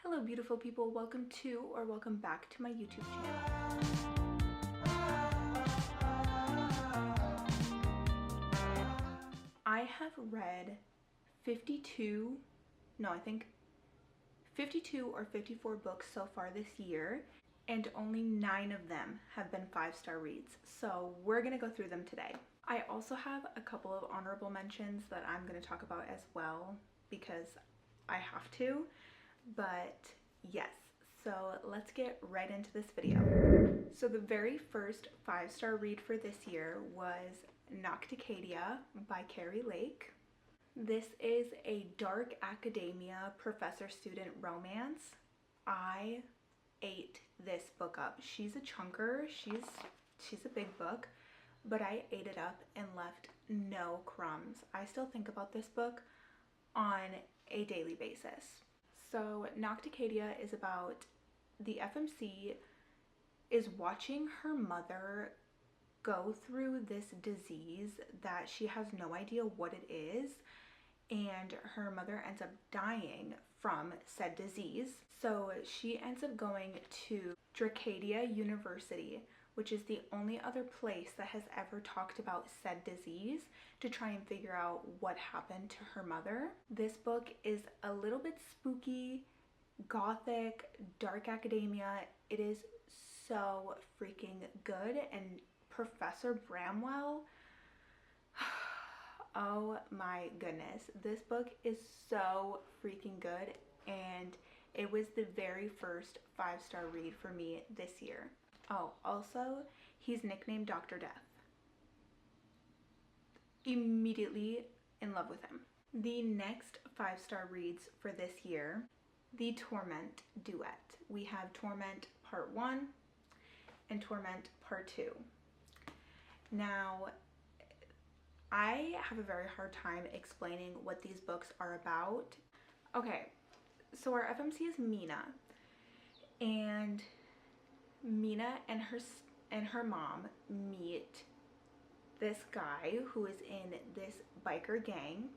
Hello beautiful people, welcome to or welcome back to my YouTube channel. I have read 52 or 54 books so far this year, and only 9 of them have been 5-star reads, so we're gonna go through them today. I also have a couple of honorable mentions that I'm going to talk about as well because I have to, but yes, so let's get right into this video. So the very first 5-star read for this year was Nocticadia by Carrie Lake. This is a dark academia professor-student romance. I ate this book up. She's a chunker, she's a big book, but I ate it up and left no crumbs. I still think about this book on a daily basis. So Nocticadia is about the FMC is watching her mother go through this disease that she has no idea what it is, and her mother ends up dying from said disease. So she ends up going to Dracadia University, which is the only other place that has ever talked about said disease, to try and figure out what happened to her mother. This book is a little bit spooky, gothic, dark academia. It is so freaking good, and Professor Bramwell, oh my goodness, this book is so freaking good, and it was the very first 5-star read for me this year. Oh, also, he's nicknamed Dr. Death. Immediately in love with him. The next 5-star reads for this year, the Torment duet. We have Torment Part 1 and Torment Part 2. Now, I have a very hard time explaining what these books are about. Okay, so our FMC is Mina, and Mina and her mom meet this guy who is in this biker gang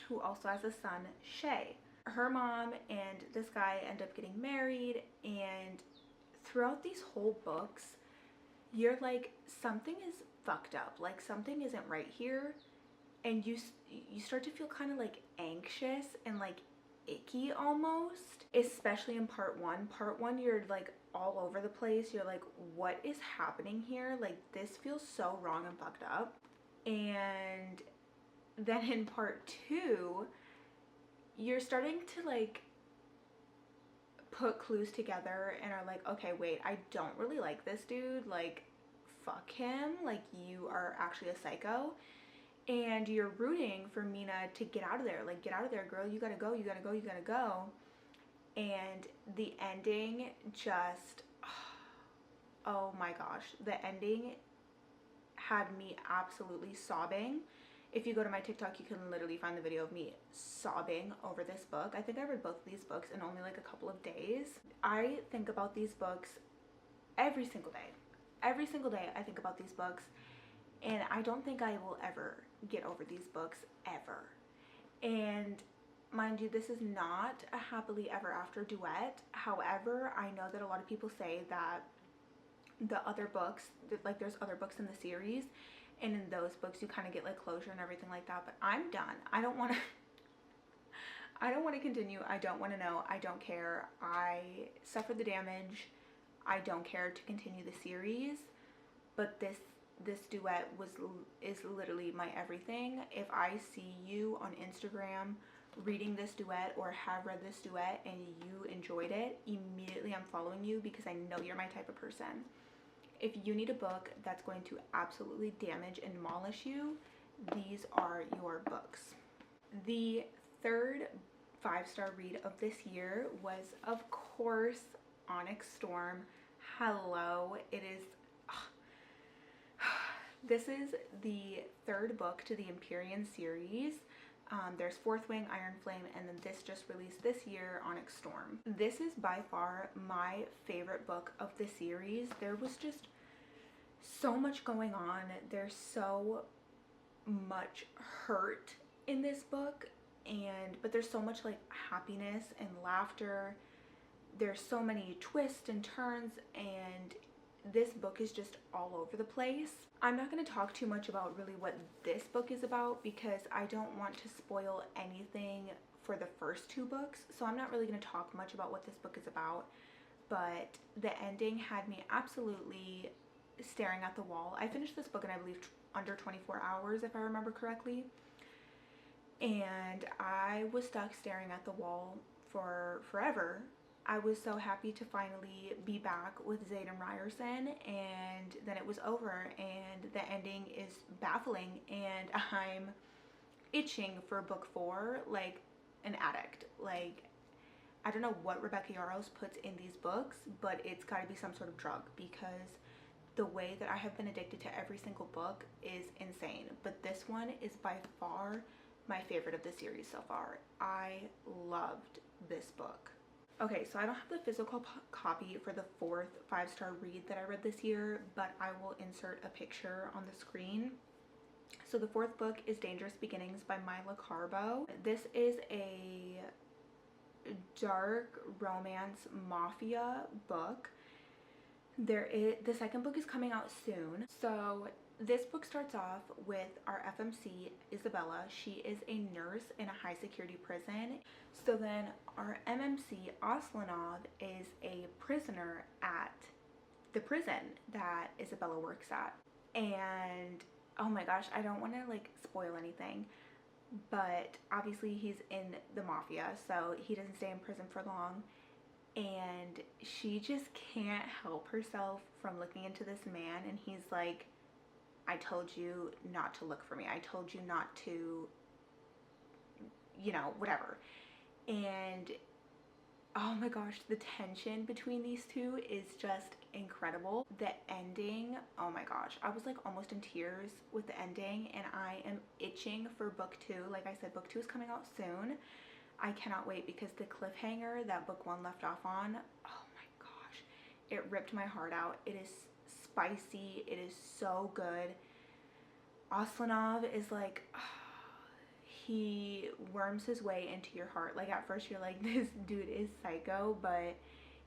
who also has a son, Shay. Her mom and this guy end up getting married, and throughout these whole books you're like, something is fucked up, like something isn't right here, and you start to feel kind of like anxious and like icky almost, especially in part one. You're like all over the place. You're like, what is happening here? Like, this feels so wrong and fucked up. And then in part 2 you're starting to like put clues together and are like, okay, wait, I don't really like this dude, like fuck him, like you are actually a psycho. And you're rooting for Mina to get out of there, like, get out of there, girl, you gotta go, you gotta go, you gotta go. And the ending just, oh my gosh, the ending had me absolutely sobbing. If you go to my TikTok, you can literally find the video of me sobbing over this book. I think I read both of these books in only like a couple of days. I think about these books every single day. Every single day I think about these books, and I don't think I will ever get over these books, ever. And mind you, this is not a happily ever after duet. However, I know that a lot of people say that the other books, like there's other books in the series, and in those books you kind of get like closure and everything like that, but I'm done. I don't want to continue. I don't want to know. I don't care. I suffered the damage. I don't care to continue the series, but this duet is literally my everything. If I see you on Instagram reading this duet or have read this duet and you enjoyed it, immediately I'm following you because I know you're my type of person. If you need a book that's going to absolutely damage and demolish you, these are your books. The third 5-star read of this year was, of course, Onyx Storm. Hello, it is, this is the third book to the Empyrean series. There's Fourth Wing, Iron Flame, and then this just released this year, Onyx Storm. This is by far my favorite book of the series. There was just so much going on. There's so much hurt in this book, but there's so much like happiness and laughter there's so many twists and turns, and this book is just all over the place. I'm not going to talk too much about really what this book is about because I don't want to spoil anything for the first two books, so I'm not really going to talk much about what this book is about. But the ending had me absolutely staring at the wall. I finished this book in, I believe, under 24 hours, if I remember correctly. And I was stuck staring at the wall for forever. I was so happy to finally be back with Zayd and Ryerson, and then it was over, and the ending is baffling, and I'm itching for book 4 like an addict. Like, I don't know what Rebecca Yarros puts in these books, but it's got to be some sort of drug, because the way that I have been addicted to every single book is insane. But this one is by far my favorite of the series so far. I loved this book. Okay, so I don't have the physical copy for the 4th 5-star read that I read this year, but I will insert a picture on the screen. So the 4th book is Dangerous Beginnings by Mila Carbo. This is a dark romance mafia book. The 2nd book is coming out soon. So this book starts off with our FMC, Isabella. She is a nurse in a high security prison. So then our MMC, Aslanov, is a prisoner at the prison that Isabella works at. And oh my gosh, I don't want to like spoil anything, but obviously he's in the mafia, so he doesn't stay in prison for long. And she just can't help herself from looking into this man, and he's like, I told you not to look for me. I told you not to, you know, whatever. And oh my gosh, the tension between these two is just incredible. The ending, oh my gosh, I was like almost in tears with the ending, and I am itching for book 2. Like I said, book 2 is coming out soon. I cannot wait, because the cliffhanger that book 1 left off on, oh my gosh, it ripped my heart out. It is spicy. It is so good. Aslanov is like, he worms his way into your heart. Like, at first you're like, this dude is psycho, but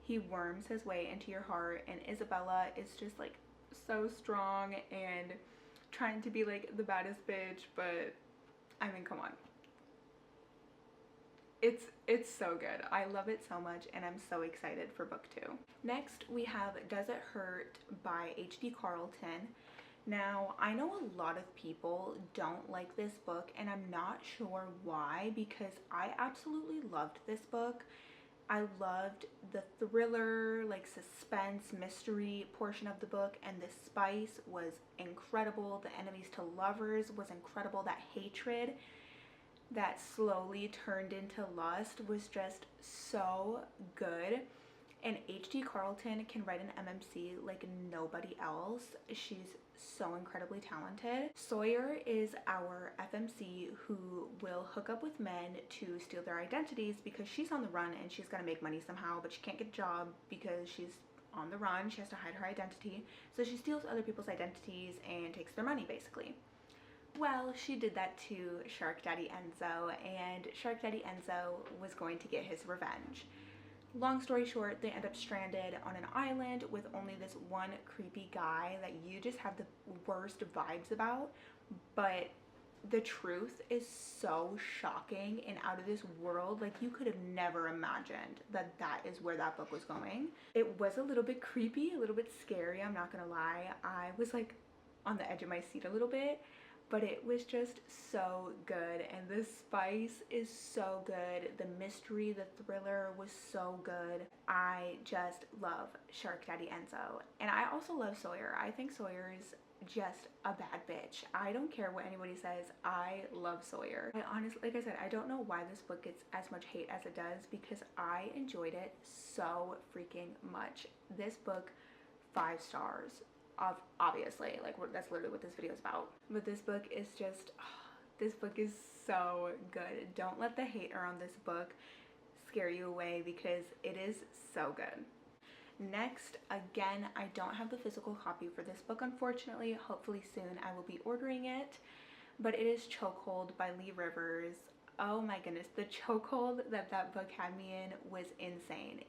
he worms his way into your heart. And Isabella is just like so strong and trying to be like the baddest bitch, but I mean, come on. It's so good. I love it so much, and I'm so excited for book 2. Next, we have Does It Hurt by H.D. Carlton. Now, I know a lot of people don't like this book, and I'm not sure why, because I absolutely loved this book. I loved the thriller, like suspense, mystery portion of the book, and the spice was incredible. The enemies to lovers was incredible. That hatred that slowly turned into lust was just so good. And H.D. Carlton can write an MMC like nobody else. She's so incredibly talented. Sawyer is our FMC who will hook up with men to steal their identities, because she's on the run and she's gonna make money somehow, but she can't get a job because she's on the run. She has to hide her identity. So she steals other people's identities and takes their money, basically. Well, she did that to Shark Daddy Enzo, and Shark Daddy Enzo was going to get his revenge. Long story short, they end up stranded on an island with only this one creepy guy that you just have the worst vibes about, but the truth is so shocking and out of this world. Like, you could have never imagined that that is where that book was going. It was a little bit creepy, a little bit scary, I'm not gonna lie. I was like on the edge of my seat a little bit, but it was just so good, and the spice is so good. The mystery, the thriller was so good. I just love Shark Daddy Enzo, and I also love Sawyer. I think Sawyer is just a bad bitch. I don't care what anybody says. I love Sawyer. I honestly, like I said, I don't know why this book gets as much hate as it does, because I enjoyed it so freaking much. This book, 5 stars. Obviously, like, that's literally what this video is about. But this book is just, this book is so good. Don't let the hate around this book scare you away, because it is so good. Next, again, I don't have the physical copy for this book, unfortunately. Hopefully soon I will be ordering it, but it is Chokehold by Lee Rivers. Oh my goodness, the chokehold that book had me in was insane.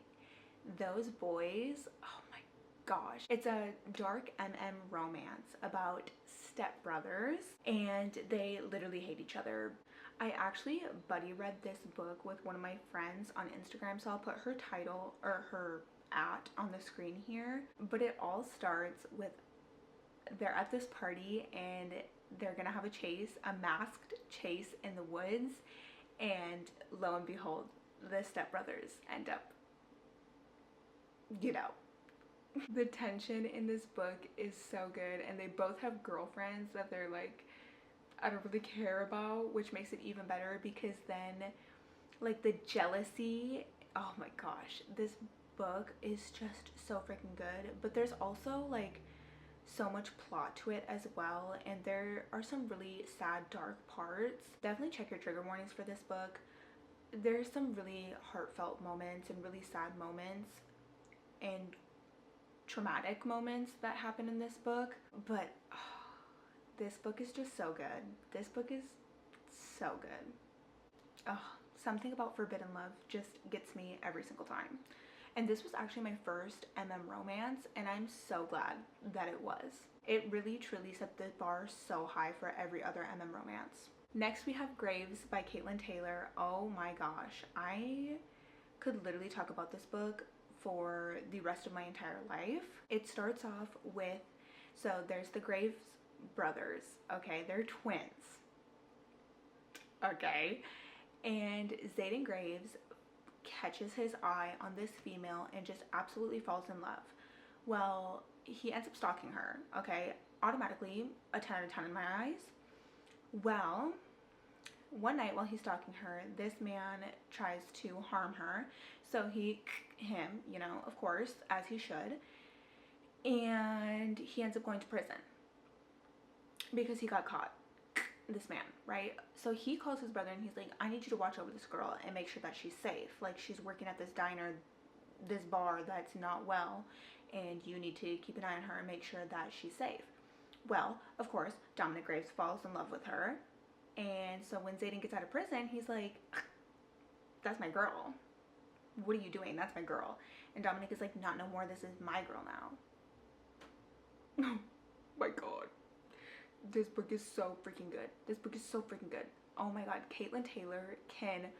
Those boys, oh my gosh. It's a dark MM romance about stepbrothers, and they literally hate each other. I actually buddy read this book with one of my friends on Instagram, so I'll put her title or her at on the screen here. But it all starts with they're at this party and they're gonna have a chase, a masked chase in the woods, and lo and behold, the stepbrothers end up, you know. The tension in this book is so good, and they both have girlfriends that they're like, I don't really care about, which makes it even better because then, like, the jealousy, oh my gosh, this book is just so freaking good. But there's also like so much plot to it as well, and there are some really sad, dark parts. Definitely check your trigger warnings for this book. There's some really heartfelt moments and really sad moments and traumatic moments that happen in this book, but this book is just so good. This book is so good. Oh, something about forbidden love just gets me every single time. And this was actually my first MM romance, and I'm so glad that it was. It really truly set the bar so high for every other MM romance. Next we have Graves by Caitlin Taylor. Oh my gosh, I could literally talk about this book for the rest of my entire life. It starts off with, so there's the Graves brothers, okay? They're twins, okay? And Zayden Graves catches his eye on this female and just absolutely falls in love. Well, he ends up stalking her, okay? Automatically a 10 out of 10 in my eyes. Well, one night while he's stalking her, this man tries to harm her. So him, you know, of course, as he should. And he ends up going to prison because he got caught, this man, right? So he calls his brother and he's like, I need you to watch over this girl and make sure that she's safe. Like, she's working at this diner, this bar that's not well, and you need to keep an eye on her and make sure that she's safe. Well, of course, Dominic Graves falls in love with her. And so when Zayden gets out of prison, he's like, that's my girl. What are you doing? That's my girl. And Dominic is like, not no more. This is my girl now. Oh my God. This book is so freaking good. This book is so freaking good. Oh my God. Caitlin Taylor can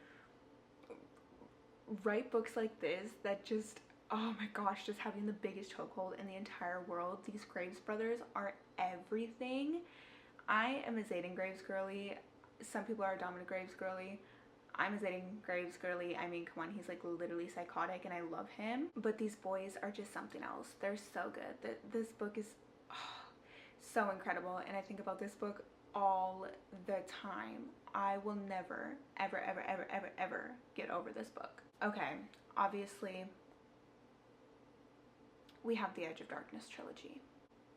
write books like this that just, oh my gosh, just having the biggest chokehold in the entire world. These Graves brothers are everything. I am a Zayden Graves girly. Some people are a Dominic Graves girly. I'm a Zayden Graves girly. I mean, come on, he's like literally psychotic and I love him. But these boys are just something else. They're so good. This book is so incredible, and I think about this book all the time. I will never, ever, ever, ever, ever, ever get over this book. Okay, obviously, we have the Edge of Darkness trilogy.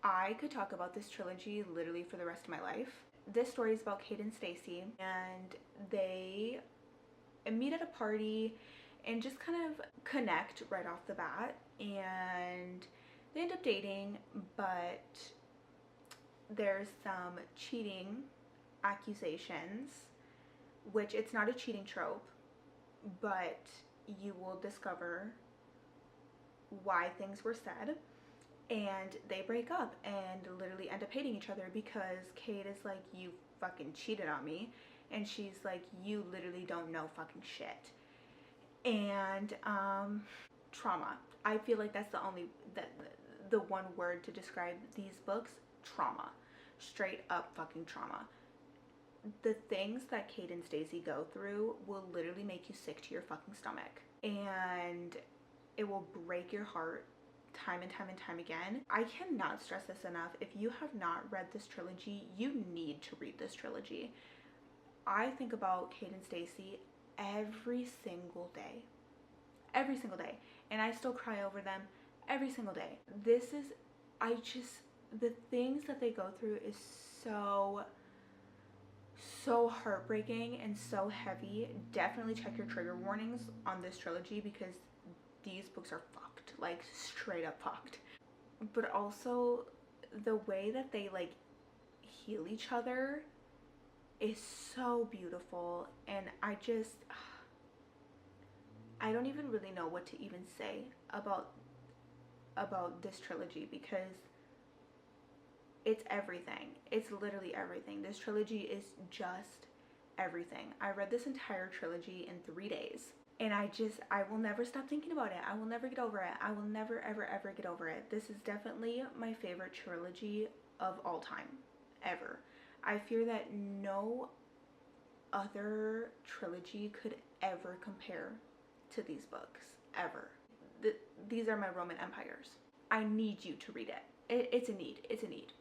I could talk about this trilogy literally for the rest of my life. This story is about Kate and Stacy, and they meet at a party and just kind of connect right off the bat, and they end up dating, but there's some cheating accusations, which it's not a cheating trope, but you will discover why things were said. And they break up and literally end up hating each other because Kate is like, you fucking cheated on me, and she's like, you literally don't know fucking shit. And trauma. I feel like that's the one word to describe these books: trauma. Straight up fucking trauma. The things that Kate and Stacy go through will literally make you sick to your fucking stomach, and it will break your heart time and time and time again. I cannot stress this enough. If you have not read this trilogy, you need to read this trilogy. I think about Kate and Stacy every single day. Every single day. And I still cry over them every single day. The things that they go through is so heartbreaking and so heavy. Definitely check your trigger warnings on this trilogy because these books are fucked, like straight up fucked. But also the way that they like heal each other is so beautiful, and I just I don't even really know what to even say about this trilogy, because it's everything. It's literally everything. This trilogy is just everything. I read this entire trilogy in 3 days. And I will never stop thinking about it. I will never get over it. I will never, ever, ever get over it. This is definitely my favorite trilogy of all time, ever. I fear that no other trilogy could ever compare to these books, ever. These are my Roman empires. I need you to read it. It's a need. It's a need.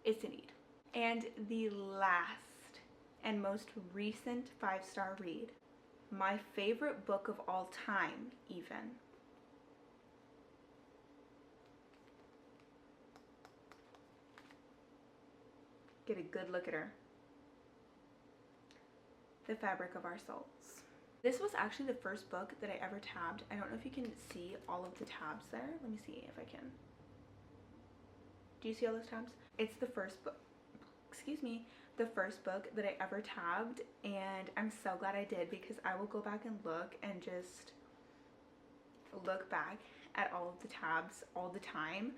It's a need. And the last and most recent 5-star read, my favorite book of all time, even. Get a good look at her. The Fabric of Our Souls. This was actually the first book that I ever tabbed. I don't know if you can see all of the tabs there. Let me see if I can. Do you see all those tabs? It's the first book, excuse me, the first book that I ever tabbed, and I'm so glad I did, because I will go back and look and just look back at all of the tabs all the time.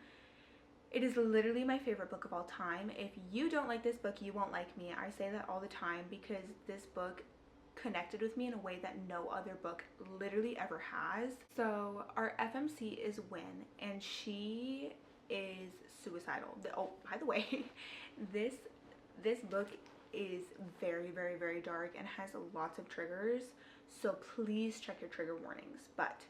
It is literally my favorite book of all time. If you don't like this book, you won't like me. I say that all the time, because this book connected with me in a way that no other book literally ever has. So our FMC is Win, and she is suicidal. Oh, by the way, this book is very, very, very dark and has lots of triggers, so please check your trigger warnings. But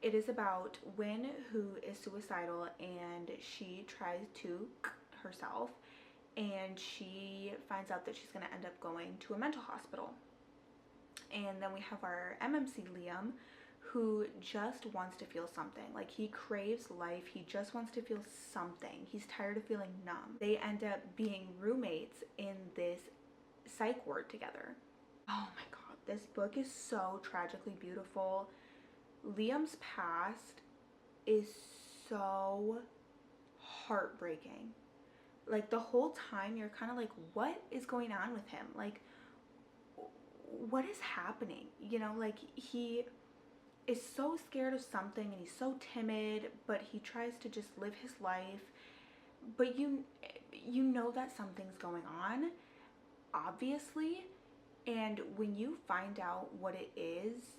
it is about Win, who is suicidal, and she tries to herself, and she finds out that she's going to end up going to a mental hospital. And then we have our MMC Liam, who just wants to feel something. Like, he craves life. He just wants to feel something. He's tired of feeling numb. They end up being roommates in this psych ward together. Oh my god, this book is so tragically beautiful. Liam's past is so heartbreaking. Like, the whole time you're kind of like, what is going on with him? Like, what is happening? You know, like, he is so scared of something, and he's so timid, but he tries to just live his life. But you know that something's going on, obviously, and when you find out what it is,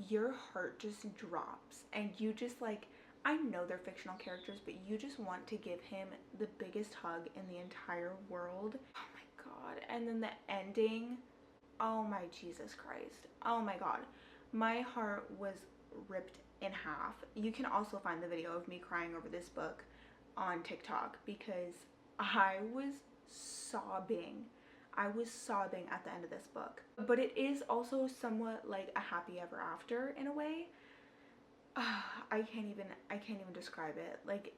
your heart just drops, and you just, like, I know they're fictional characters, but you just want to give him the biggest hug in the entire world. Oh my god. And then the ending, oh my Jesus Christ. Oh my god. My heart was ripped in half. You can also find the video of me crying over this book on TikTok, because I was sobbing. I was sobbing at the end of this book. But it is also somewhat like a happy ever after in a way. I can't even describe it. Like,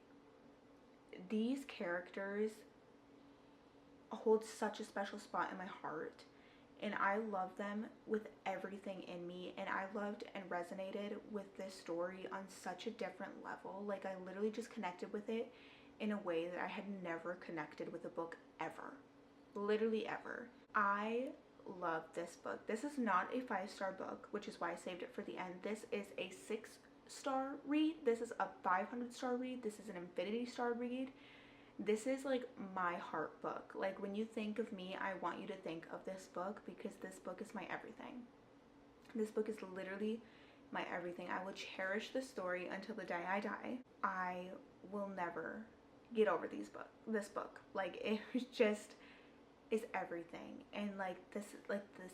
these characters hold such a special spot in my heart, and I love them with everything in me, and I loved and resonated with this story on such a different level. Like, I literally just connected with it in a way that I had never connected with a book ever. Literally ever. I love this book. This is not a 5-star book, which is why I saved it for the end. This is a 6-star read. This is a 500-star read. This is an infinity-star read. This is like my heart book. Like, when you think of me, I want you to think of this book, because this book is my everything. This book is literally my everything. I will cherish this story until the day I die. I will never get over this book. Like, it just is everything. And like the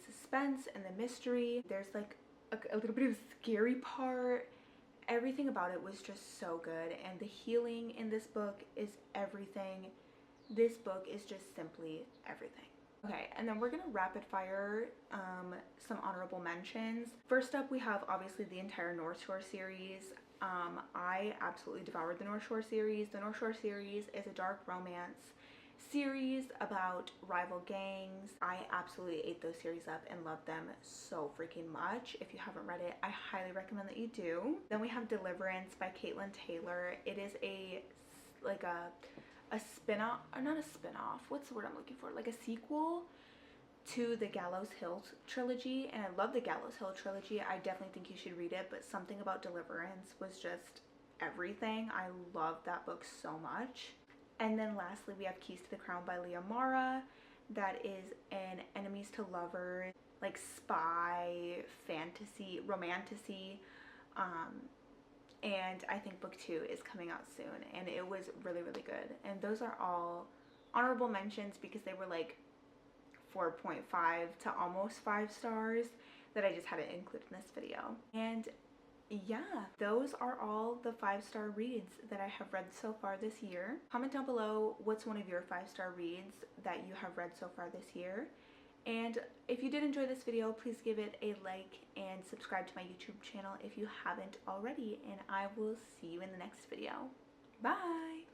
suspense and the mystery, there's like a little bit of a scary part. Everything about it was just so good, and the healing in this book is everything. This book is just simply everything. Okay, and then we're gonna rapid fire some honorable mentions. First up, we have obviously the entire North Shore series. I absolutely devoured the North Shore series. The North Shore series is a dark romance series about rival gangs. I absolutely ate those series up and loved them so freaking much. If you haven't read it, I highly recommend that you do. Then we have Deliverance by Caitlin Taylor. It is a spin-off, or not a spin-off, what's the word I'm looking for? Like a sequel to the Gallows Hill trilogy, and I love the Gallows Hill trilogy. I definitely think you should read it, but Something About Deliverance was just everything. I love that book so much. And then lastly, we have Keys to the Crown by Leah Mara. That is an enemies to lovers, like spy, fantasy, romantasy. And I think book 2 is coming out soon, and it was really, really good. And those are all honorable mentions because they were like 4.5 to almost 5 stars that I just had to include in this video. And yeah, those are all the 5-star reads that I have read so far this year. Comment down below what's one of your 5-star reads that you have read so far this year. And if you did enjoy this video, please give it a like and subscribe to my YouTube channel if you haven't already. And I will see you in the next video. Bye!